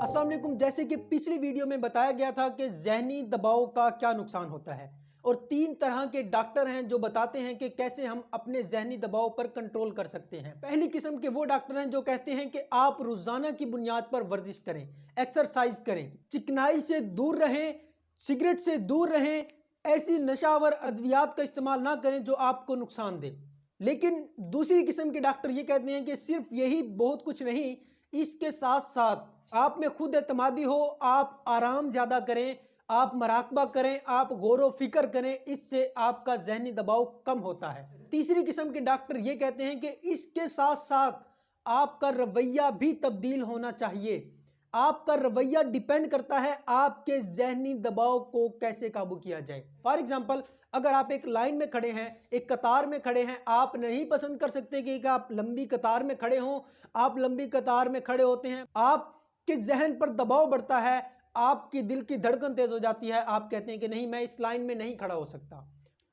अस्सलाम वालेकुम। जैसे कि पिछली वीडियो में बताया गया था कि जहनी दबाव का क्या नुकसान होता है और 3 तरह के डॉक्टर हैं जो बताते हैं कि कैसे हम अपने जहनी दबाव पर कंट्रोल कर सकते हैं। पहली किस्म के वो डॉक्टर हैं जो कहते हैं कि आप रोजाना की बुनियाद पर वर्जिश करें, एक्सरसाइज करें, चिकनाई से दूर रहें, सिगरेट से दूर रहें, ऐसी नशावर अद्वियात का इस्तेमाल ना करें जो आपको नुकसान दे। लेकिन दूसरी किस्म के डॉक्टर ये कहते हैं कि सिर्फ यही बहुत कुछ नहीं, इसके साथ साथ आप में खुद एतमादी हो, आप आराम ज़्यादा करें, आप मराकबा करें, आप गौर व फिक्र करें, इससे आपका जहनी दबाव कम होता है। तीसरी किस्म के डॉक्टर ये कहते हैं कि इसके साथ साथ आपका रवैया भी तब्दील होना चाहिए। आपका रवैया डिपेंड करता है आपके जहनी दबाव को कैसे काबू किया जाए। फॉर एग्जाम्पल, अगर आप एक लाइन में खड़े हैं, एक कतार में खड़े हैं, आप नहीं पसंद कर सकते कि आप लंबी कतार में खड़े हों। आप लंबी कतार में खड़े होते हैं, आपके जहन पर दबाव बढ़ता है, आपकी दिल की धड़कन तेज हो जाती है, आप कहते हैं कि नहीं, मैं इस लाइन में नहीं खड़ा हो सकता।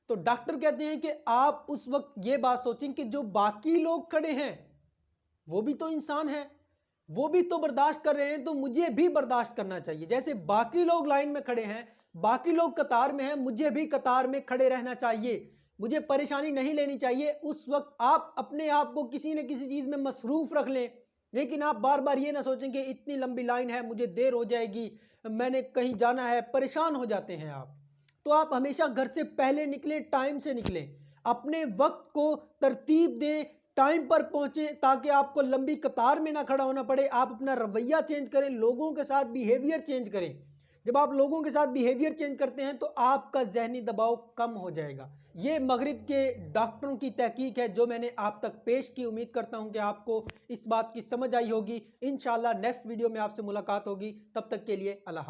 तो डॉक्टर कहते हैं कि आप उस वक्त ये बात सोचें कि जो बाकी लोग खड़े हैं वो भी तो इंसान है, वो भी तो बर्दाश्त कर रहे हैं, तो मुझे भी बर्दाश्त करना चाहिए। जैसे बाकी लोग लाइन में खड़े हैं, बाकी लोग कतार में हैं, मुझे भी कतार में खड़े रहना चाहिए, मुझे परेशानी नहीं लेनी चाहिए। उस वक्त आप अपने आप को किसी न किसी चीज में मसरूफ रख लें, लेकिन आप बार बार ये ना सोचें कि इतनी लंबी लाइन है, मुझे देर हो जाएगी, मैंने कहीं जाना है, परेशान हो जाते हैं आप। तो आप हमेशा घर से पहले निकलें, टाइम से निकलें, अपने वक्त को तरतीब दें, टाइम पर पहुंचे ताकि आपको लंबी कतार में ना खड़ा होना पड़े। आप अपना रवैया चेंज करें, लोगों के साथ बिहेवियर चेंज करें। जब आप लोगों के साथ बिहेवियर चेंज करते हैं तो आपका जहनी दबाव कम हो जाएगा। ये मगरिब के डॉक्टरों की तहकीक है जो मैंने आप तक पेश की। उम्मीद करता हूं कि आपको इस बात की समझ आई होगी। इंशाल्लाह नेक्स्ट वीडियो में आपसे मुलाकात होगी। तब तक के लिए अल्लाह हाफ़िज़।